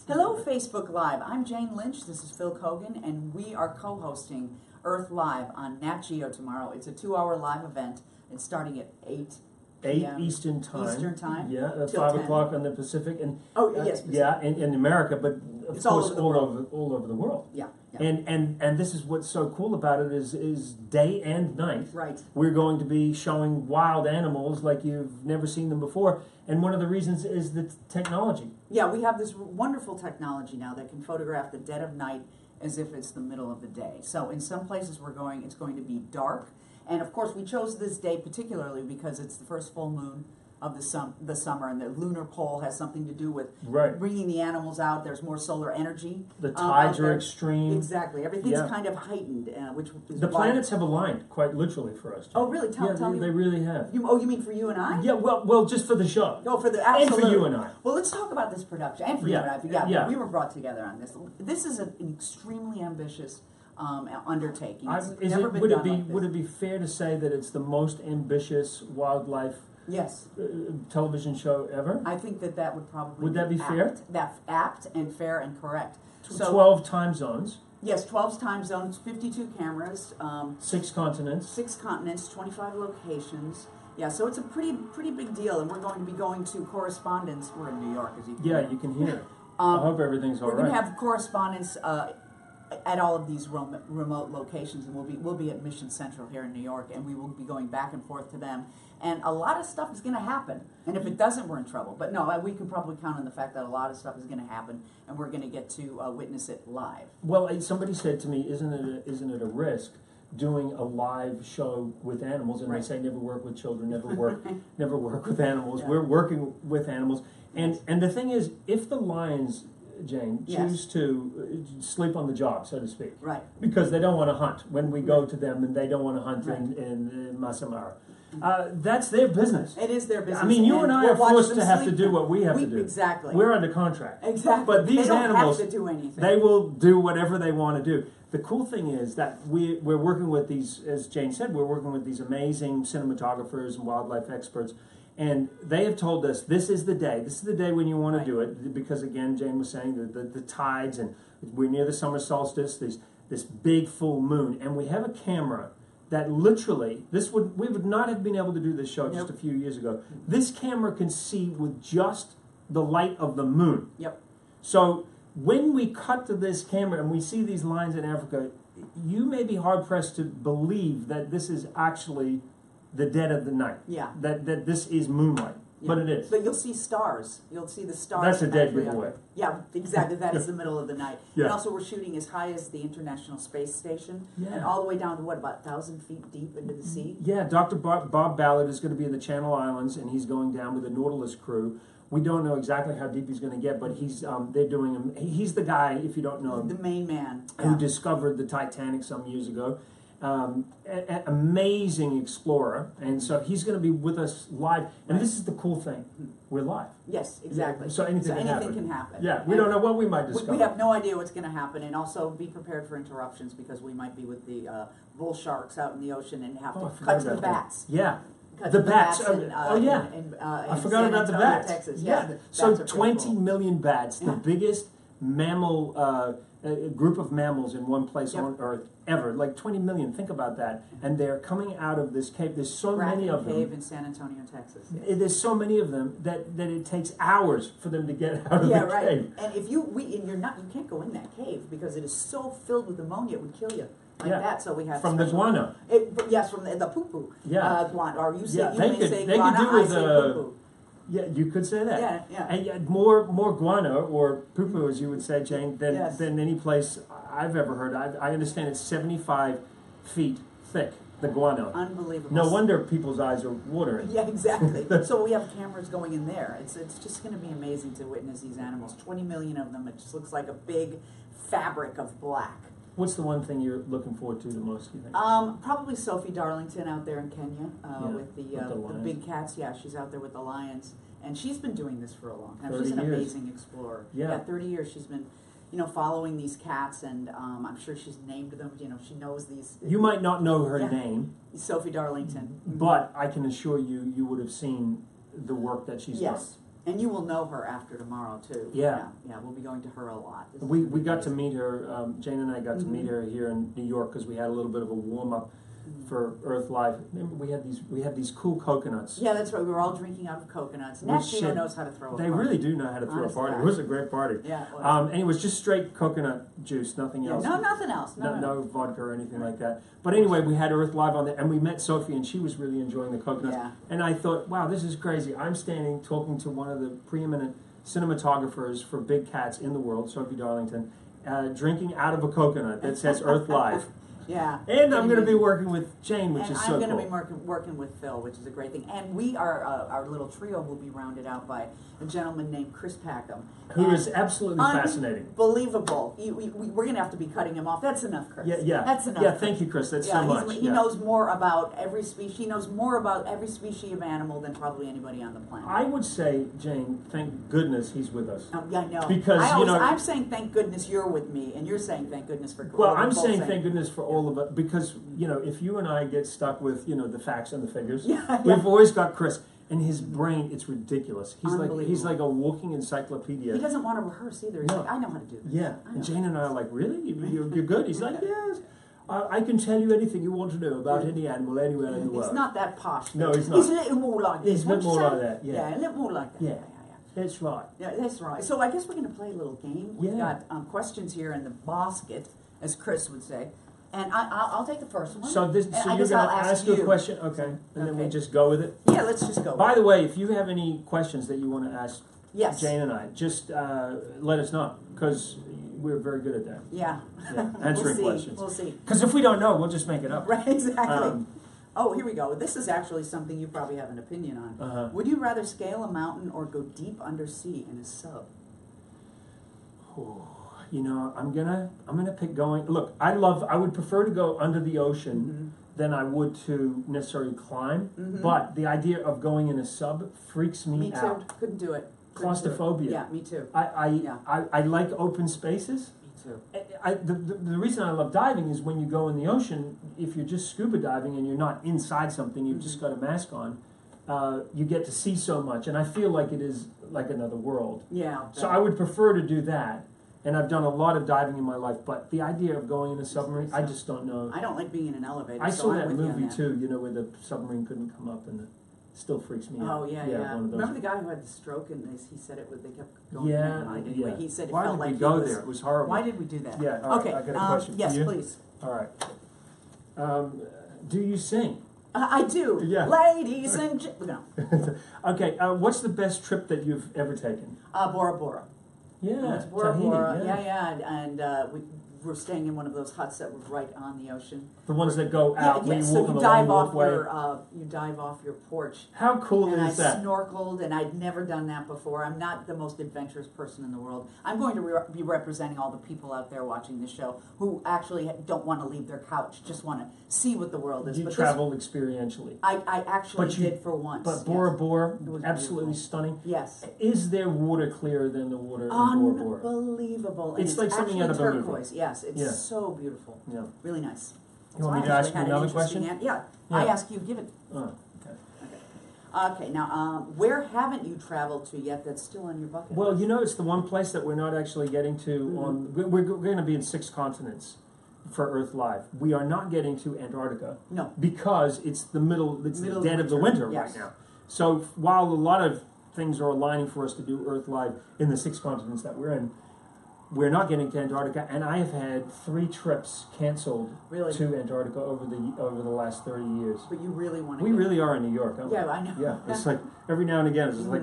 Hello, Facebook Live. I'm Jane Lynch. This is Phil Kogan, and we are co-hosting Earth Live on Nat Geo tomorrow. It's a 2-hour live event. It's starting at 8 p.m. Eastern time. Eastern time. Yeah, at till 5 10. o'clock on the Pacific. And yes. yeah, in America, but of It's course all all over the world. Yeah. And this is what's so cool about it is day and night. Right. We're going to be showing wild animals like you've never seen them before. And one of the reasons is the technology. Yeah, we have this wonderful technology now that can photograph the dead of night as if it's the middle of the day. So in some places it's going to be dark. And of course we chose this day particularly because it's the first full moon of the summer, and the lunar pole has something to do with bringing the animals out. There's more solar energy. The tides are extreme. Exactly. Everything's kind of heightened, which is the planets have aligned quite literally for us. Oh, really? Tell me. They really have. You mean for you and I? Yeah. Well, just for the show. No, for the absolutely. And for you and I. Well, let's talk about this production and for you and I. Yeah. We were brought together on this. This is an extremely ambitious undertaking. Would it be fair to say that it's the most ambitious wildlife television show ever? I think that would probably would that be fair? That's apt and fair and correct. So 12 time zones. Yes, 12 time zones, 52 cameras, 6 continents. 6 continents, 25 locations. Yeah, so it's a pretty big deal, and we're going to be going to correspondence. We're in New York, as you can hear. You can hear. I hope everything's all right. We're going to have correspondence at all of these remote locations, and we'll be at Mission Central here in New York, and we will be going back and forth to them. And a lot of stuff is going to happen, and if it doesn't, we're in trouble. But no, we can probably count on the fact that a lot of stuff is going to happen, and we're going to get to witness it live. Well, somebody said to me, "Isn't it a risk doing a live show with animals?" And they say, "Never work with children, never work with animals." Yeah. We're working with animals, and the thing is, if the lions, Jane, choose to sleep on the job, so to speak, right? Because they don't want to hunt when we go to them, and they don't want to hunt in Masamara. That's their business. It is their business. I mean, you and I are forced to have to do what we have to do. Exactly. We're under contract. Exactly. But these animals, have to do anything. They will do whatever they want to do. The cool thing is that we're working with these, as Jane said, we're working with these amazing cinematographers and wildlife experts. And they have told us this is the day. This is the day when you want to do it. Because again, Jane was saying the tides, and we're near the summer solstice, this big full moon. And we have a camera that literally, we would not have been able to do this show just a few years ago. This camera can see with just the light of the moon. Yep. So when we cut to this camera and we see these lines in Africa, you may be hard-pressed to believe that this is actually the dead of the night. Yeah. That this is moonlight. Yeah. But it is. But you'll see stars. You'll see the stars. That's a dead giveaway. Yeah, exactly. That is the middle of the night. Yeah. And also we're shooting as high as the International Space Station. Yeah. And all the way down to, about 1,000 feet deep into the sea? Yeah, Dr. Bob Ballard is going to be in the Channel Islands, and he's going down with the Nautilus crew. We don't know exactly how deep he's going to get, but he's the guy, if you don't know him, the main man who discovered the Titanic some years ago. An amazing explorer, and so he's going to be with us live. And this is the cool thing: we're live. Yes, exactly. Yeah, so anything can happen. Yeah, we don't know what we might discover. We have no idea what's going to happen, and also be prepared for interruptions because we might be with the bull sharks out in the ocean and have to cut to the bats. Yeah. The bats. I forgot about the bats. Texas. Yeah. So 20 million bats, the biggest mammal group of mammals in one place on Earth ever. Like 20 million. Think about that. And they're coming out of this cave. There's so many of them. Cave in San Antonio, Texas. Yes. There's so many of them that it takes hours for them to get out of the cave. And if you can't go in that cave because it is so filled with ammonia, it would kill you. That, so we have from the guano. Yes, from the poo-poo. Yeah. Guano, or you say they guano, could do with poo-poo. Yeah, you could say that. Yeah. And more guano or poo-poo, as you would say, Jane, than any place I've ever heard. I understand it's 75 feet thick. The guano. Unbelievable. No wonder people's eyes are watering. Yeah, exactly. So we have cameras going in there. It's just going to be amazing to witness these animals. 20 million of them. It just looks like a big fabric of black. What's the one thing you're looking forward to the most, do you think? Probably Sophie Darlington out there in Kenya with the big cats. Yeah, she's out there with the lions. And she's been doing this for a long time. She's an amazing explorer. Yeah, 30 years she's been following these cats, and I'm sure she's named them. She knows these. You might not know her name. Sophie Darlington. But I can assure you, you would have seen the work that she's done. And you will know her after tomorrow too. Yeah. Yeah, we'll be going to her a lot. We got to meet her, Jane and I got to meet her here in New York because we had a little bit of a warm-up for Earth Live. Remember, we had these cool coconuts. Yeah, that's right. We were all drinking out of coconuts. Nat Gino knows how to throw a party. They really do know how to throw a party. It was a great party. Yeah, it was. And it was just straight coconut juice, nothing else. No, nothing else. No vodka or anything like that. But anyway, we had Earth Live on there, and we met Sophie, and she was really enjoying the coconuts. Yeah. And I thought, wow, this is crazy. I'm standing talking to one of the preeminent cinematographers for big cats in the world, Sophie Darlington, drinking out of a coconut that says Earth Live. Yeah. And I'm going to be working with Jane, which is so cool. And I'm going to be working with Phil, which is a great thing. And we are, our little trio will be rounded out by a gentleman named Chris Packham. Who is absolutely fascinating. Unbelievable. We're going to have to be cutting him off. That's enough, Chris. Yeah. That's enough. Yeah, thank you, Chris. That's so much. He knows more about every species. He knows more about every species of animal than probably anybody on the planet. I would say, Jane, thank goodness he's with us. Yeah, I know. Because, I'm saying thank goodness you're with me, and you're saying thank goodness for. Well, I'm saying thank goodness for all of us, because if you and I get stuck with the facts and the figures, we've always got Chris. And his brain, it's ridiculous. He's like a walking encyclopedia. He doesn't want to rehearse either. He's like, I know how to do this. Yeah. And Jane and I are like, really? You're good? He's like, yes. I can tell you anything you want to know about any animal anywhere in the world. He's not that posh. No, he's not. He's a little more like this. He's a bit more like that, yeah. Yeah, a little more like that. Yeah. That's right. Yeah, that's right. So I guess we're going to play a little game. We've got questions here in the basket, as Chris would say. And I'll take the first one. So you're going to ask a question? Okay. And then we just go with it? Yeah, let's just go. By the way, if you have any questions that you want to ask Jane and I, just let us know, because we're very good at that. Yeah. Answering questions. We'll see. Because if we don't know, we'll just make it up. Right, exactly. Oh, here we go. This is actually something you probably have an opinion on. Would you rather scale a mountain or go deep undersea in a sub? I'm gonna pick going. Look, I would prefer to go under the ocean than I would to necessarily climb. But the idea of going in a sub freaks me out. Me too. Couldn't do it. Claustrophobia. Yeah, me too. I like open spaces. Me too. The reason I love diving is when you go in the ocean, if you're just scuba diving and you're not inside something, you've just got a mask on, you get to see so much. And I feel like it is like another world. Yeah. So I would prefer to do that. And I've done a lot of diving in my life, but the idea of going in a submarine, I just don't know. I don't like being in an elevator. I saw that I'm with movie you on that. too, where the submarine couldn't come up, and it still freaks me out. Oh yeah. One of those. Remember the guy who had the stroke and he said it was they kept going. Yeah. He said it Why felt did like we go there? It was horrible. Why did we do that? Yeah. All right, okay. I got a question yes, for you. please. All right. Do you sing? I do. Yeah. Ladies and gentlemen. No. Okay. What's the best trip that you've ever taken? Bora Bora. Yeah, Bora Bora. Tahiti, And we were staying in one of those huts that was right on the ocean. The ones that go out when you walk on the dive long off walkway. you dive off your porch. How cool is that? I snorkeled, and I'd never done that before. I'm not the most adventurous person in the world. I'm going to be representing all the people out there watching this show who actually don't want to leave their couch, just want to see what the world is. You travel experientially. I actually did for once. But Bora Bora, was absolutely beautiful. stunning. Yes. Is there water clearer than the water in Bora Bora? Unbelievable. It's like something out of a movie. Turquoise. Yes, it's so beautiful. Yeah. Really nice. You want me to ask you another question? Yeah. I ask you, give it. Oh, okay. Okay, now, where haven't you traveled to yet that's still on your bucket Well, list? it's the one place that we're not actually getting to on... We're going to be in 6 continents for Earth Live. We are not getting to Antarctica. No. Because it's the dead of the winter right now. So while a lot of things are aligning for us to do Earth Live in the 6 continents that we're in, we're not getting to Antarctica, and I have had 3 trips canceled to Antarctica over the last 30 years. But you really want to. We really are in New York, aren't we? Yeah, I know. Yeah, it's like every now and again, it's just like.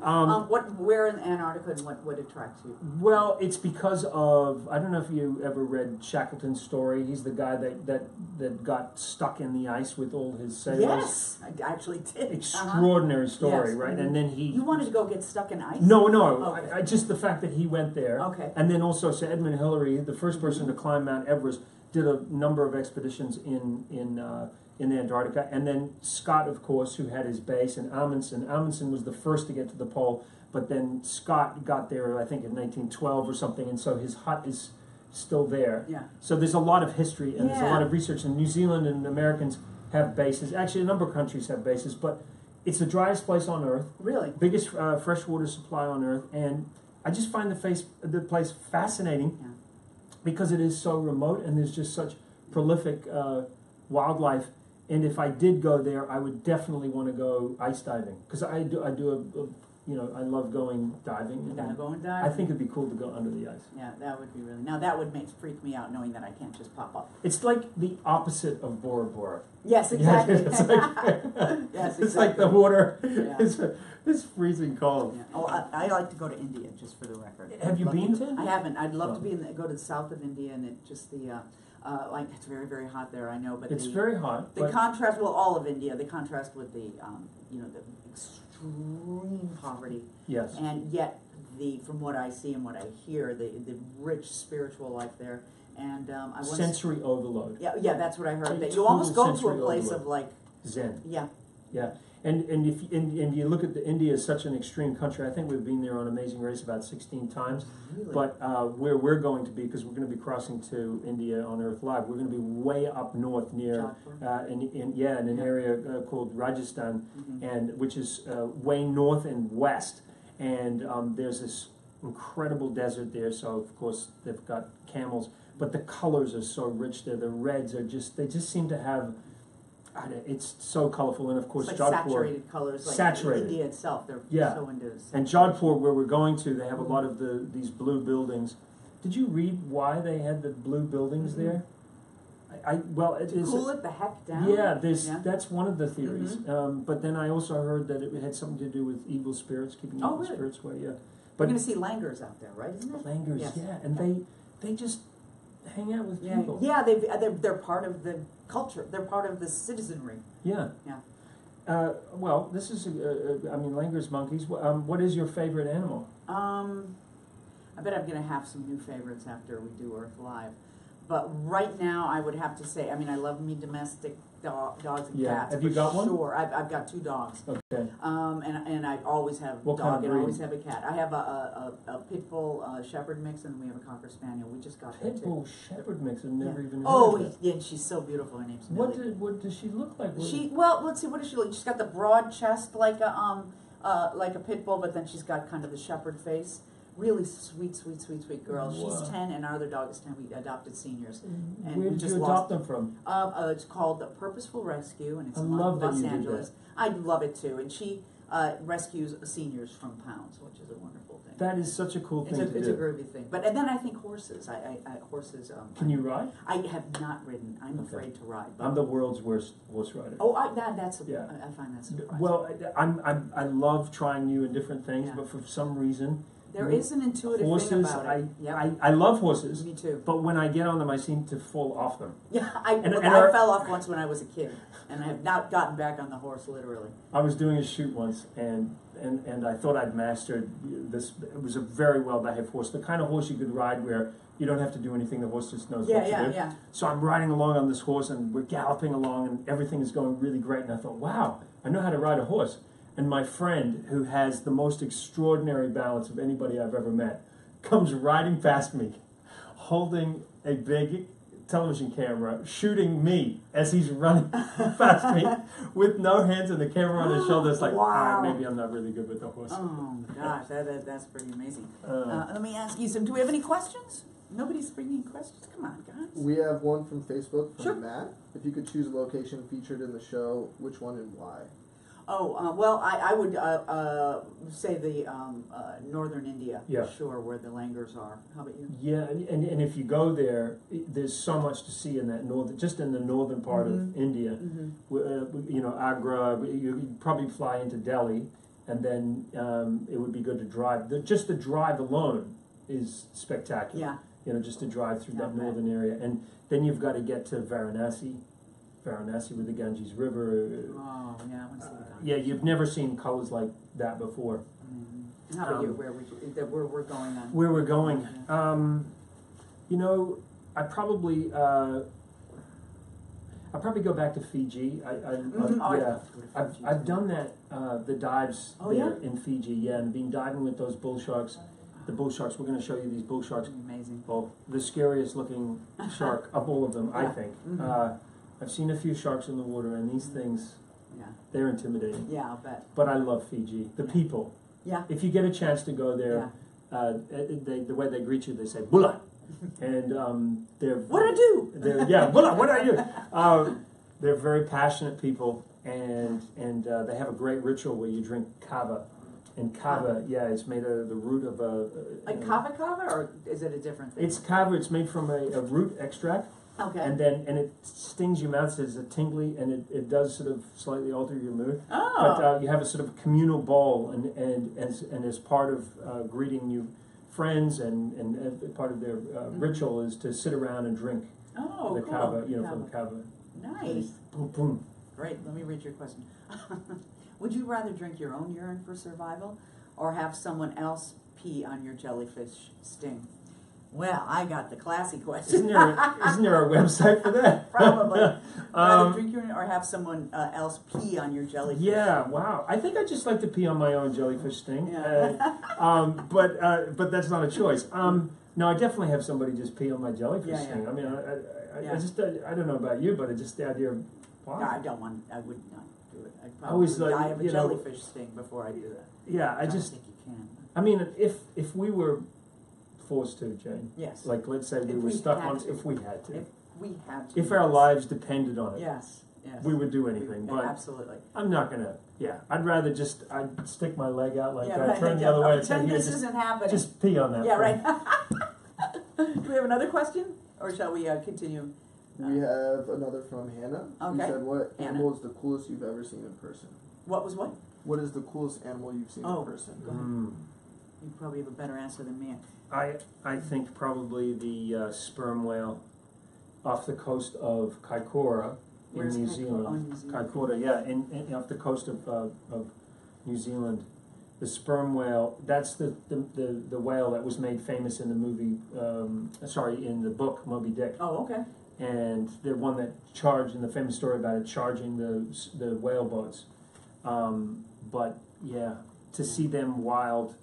Where in Antarctica and what attracts you? Well, it's because of, I don't know if you ever read Shackleton's story. He's the guy that got stuck in the ice with all his sailors. Yes, I actually did. Extraordinary story, right? And then he... You wanted to go get stuck in ice? No. Okay. I just the fact that he went there. Okay. And then also Sir Edmund Hillary, the first person to climb Mount Everest, did a number of expeditions in Antarctica. And then Scott, of course, who had his base, and Amundsen. Amundsen was the first to get to the pole, but then Scott got there, I think, in 1912 or something, and so his hut is still there. Yeah. So there's a lot of history, and there's a lot of research, and New Zealand and Americans have bases. Actually, a number of countries have bases, but It's the driest place on Earth, Really? biggest freshwater supply on Earth, and I just find the place fascinating Yeah. because it is so remote and there's just such prolific wildlife. And if I did go there, I would definitely want to go ice diving because I I love going diving. You're gonna go and I dive? think it'd be cool to go under the ice. Yeah, that would be really. Now that would freak me out knowing that I can't just pop up. It's like the opposite of Bora Bora. Yes, exactly. It's like, Yes, it's like the exactly. water. Yeah. It's freezing cold. Yeah. Oh, I like to go to India, just for the record. Have you Love been go- to India? I haven't. I'd love Oh. to go to the south of India, and it just like it's very, very hot there. I know, but It's very hot. the But contrast. Well, all of India. The contrast with the the extreme poverty, yes. and yet from what I see and what I hear, the rich spiritual life there. And I want Sensory overload. yeah, that's what I heard. That you Total almost go to a sensory place overload. of like, Zen. yeah, Yeah. And if you look at India is such an extreme country. I think we've been there on Amazing Race about 16 times. really. But where we're going to be, because we're going to be crossing to India on Earth Live, we're going to be way up north near, Jodhpur. in an area called Rajasthan, Mhm. and which is way north and west. And there's this incredible desert there. So of course they've got camels, but the colors are so rich there. The reds are they just seem to have. It's so colorful, and of course It's like Jodhpur. saturated colors, like Saturated. India itself. They're Yeah. so into it. And Jodhpur, where we're going to, they have a lot of these blue buildings. Did you read why they had the blue buildings Mhm. there? Well, it is. Cool it the heck down. Yeah, Yeah. that's one of the theories. But then I also heard that it had something to do with evil spirits, keeping Oh, evil really? spirits away. Yeah, We're but going to see langurs out there, right? Isn't it? langurs, Yes. yeah, and they just hang out with Yeah, people. yeah. They're part of the culture. They're part of the citizenry. Yeah. Yeah. Well, this is. I mean, langurs, monkeys. What is your favorite animal? I bet I'm going to have some new favorites after we do Earth Live. But right now, I would have to say, I mean, I love me domestic dogs and Yeah. cats. Have you for got one? Sure, I've got 2 dogs. Okay. And I always have a What dog kind of and breed? always have a cat. I have a pit bull shepherd mix, and we have a cocker spaniel. We just got that Pit too. bull shepherd mix. I've never Yeah. even heard Oh, of it. yeah, and she's so beautiful. Her name's What Millie. does she look like? Let's see, what does she look? She's got the broad chest like a pit bull, but then she's got kind of the shepherd face. Really sweet girl. Wow. She's 10, and our other dog is 10. We adopted seniors. And Where we did just you lost- adopt them from? It's called the Purposeful Rescue, and it's I in love that Los you did Angeles. I love it too, and she rescues seniors from pounds, which is a wonderful thing. That is such a cool thing to It's do. a groovy thing. But and then I think horses. Horses. Can you ride? I have not ridden. I'm Okay. afraid to ride. But I'm the world's worst horse rider. oh, that's Yeah. I find that surprising. Well, I love trying new and different things, Yeah. but for some reason, there is an intuitive horses. thing about it. I love horses, Me too. but when I get on them, I seem to fall off them. Yeah, I I fell off once when I was a kid, and I have not gotten back on the horse literally. I was doing a shoot once, and I thought I'd mastered this. It was a very well-behaved horse, the kind of horse you could ride where you don't have to do anything. The horse just knows what to do. Yeah. So I'm riding along on this horse, and we're galloping along, and everything is going really great. And I thought, wow, I know how to ride a horse. And my friend, who has the most extraordinary balance of anybody I've ever met, comes riding past me, holding a big television camera, shooting me as he's running past me with no hands and the camera on his shoulder. It's like, Wow. all right, maybe I'm not really good with the horse. Oh gosh, that's pretty amazing. Uh, Let me ask you some. Do we have any questions? Nobody's bringing questions. Come on, guys. We have one from Facebook from Sure. Matt. If you could choose a location featured in the show, which one and why? Oh, well, I would say the northern India, Yeah. for sure, where the langurs are. How about you? Yeah, and if you go there, there's so much to see in that just in the northern part of Mhm. India. Agra. You'd probably fly into Delhi, and then it would be good to drive. Just the drive alone is spectacular. Yeah. Just to drive through that Okay. northern area, and then you've got to get to Varanasi with the Ganges River. Oh, yeah, I want to see the Ganges. Yeah, you've never seen colors like that before. And how about you? Where we're going on? Where we're going, Yeah. I probably go back to Fiji. I've done that the dives Oh, there yeah? in Fiji. Yeah, and been diving with those bull sharks. The bull sharks. We're going to show you these bull sharks. Amazing. Well, the scariest looking shark of all of them, I Yeah. think. Mhm. I've seen a few sharks in the water, and these things, Yeah. They're intimidating. Yeah, I'll bet. But I love Fiji. The people. Yeah. If you get a chance to go there, the way they greet you, they say "Bula," and they're What I do? Bula. What do I do? They're very passionate people, and they have a great ritual where you drink kava. And kava, it's made out of the root of a... Like kava, or is it a different thing? It's kava. It's made from a root extract. Okay. And it stings your mouth, so it's a tingly, and it does sort of slightly alter your mood. Oh. But you have a sort of communal bowl, and as part of greeting you friends, and part of their ritual is to sit around and drink the cool. kava, from kava. Nice. Boom, boom. Great. Let me read your question. Would you rather drink your own urine for survival, or have someone else pee on your jellyfish sting? Well, I got the classy question. Isn't there a website for that? Probably. Rather drink urine or have someone else pee on your jellyfish? Yeah, wow. I think I just like to pee on my own jellyfish sting. Yeah. But that's not a choice. No, I definitely have somebody just pee on my jellyfish sting. I mean, I don't know about you, but it's just the idea of No, I would not do it. I'd I always probably like, die of a jellyfish sting before I do that. Yeah, I don't think you can. I mean, if we were forced to, Jane. Yes. Like, let's say we If were we stuck had on. to. If we had to. If we had to. If our lives depended on it. Yes. Yes. We would do anything. But absolutely. I'm not gonna. Yeah, I'd rather I'd stick my leg out like right. turn the other way and say, Pretend here, this isn't happening. just pee on that. Yeah, thing. right. Do we have another question, or shall we continue? We have another from Hannah. Okay. Who said, "What Hannah. animal is the coolest you've ever seen in person?" What was what? What is the coolest animal you've seen in person? Go ahead. You probably have a better answer than me. I think probably the sperm whale off the coast of Kaikoura in Where's New Kaikoura? Zealand. Oh, New Zealand. Kaikoura, yeah, in off the coast of New Zealand. The sperm whale, that's the whale that was made famous in the movie, in the book Moby Dick. Oh, okay. And the one that charged, in the famous story about it, charging the whale boats. But yeah, to see them wild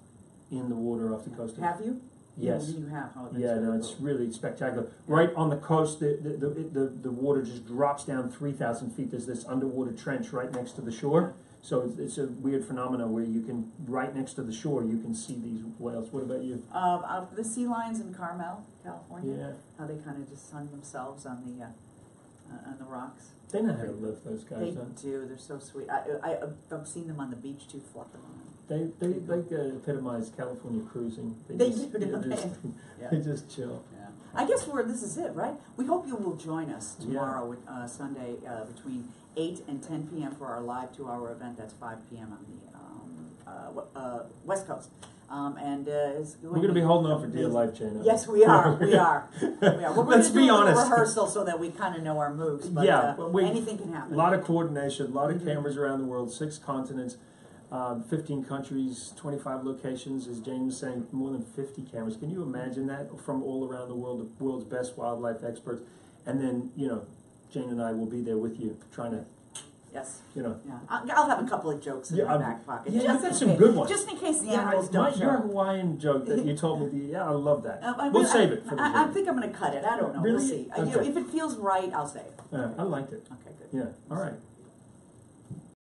in the water off the coast of... Have you? Yes. You have. Oh, Yeah, no, it's really spectacular. Right on the coast, the water just drops down 3,000 feet. There's this underwater trench right next to the shore. So it's a weird phenomenon where you can, right next to the shore, you can see these whales. What about you? The sea lions in Carmel, California. Yeah. How they kind of just sun themselves on the rocks. They know how to live, those guys. They Don't do. They're so sweet. I've seen them on the beach too, fluffing around. they epitomize California cruising. They do, don't they? They just chill. Yeah. I guess this is it, right? We hope you will join us tomorrow, Sunday, between 8 and 10 p.m. for our live 2-hour event. That's 5 p.m. on the West Coast. We're going to be holding on for dear life, Jane. Yes, we are. We are. Well, Let's be honest. Rehearsal so that we kind of know our moves. But, anything can happen. A lot of coordination, a lot of cameras around the world, 6 continents, 15 countries, 25 locations. As Jane was saying, more than 50 cameras. Can you imagine that from all around the world, the world's best wildlife experts? And then, Jane and I will be there with you, trying to. Yes. Yeah. I'll have a couple of jokes in my back pocket. Yeah, just some good ones. Just in case the animals don't show. Your Hawaiian joke that you told me, I love that. We'll save it for the I think I'm going to cut it. I don't know. Really? We'll see. Okay. If it feels right, I'll say it. I liked it. Okay, good. Yeah. All right.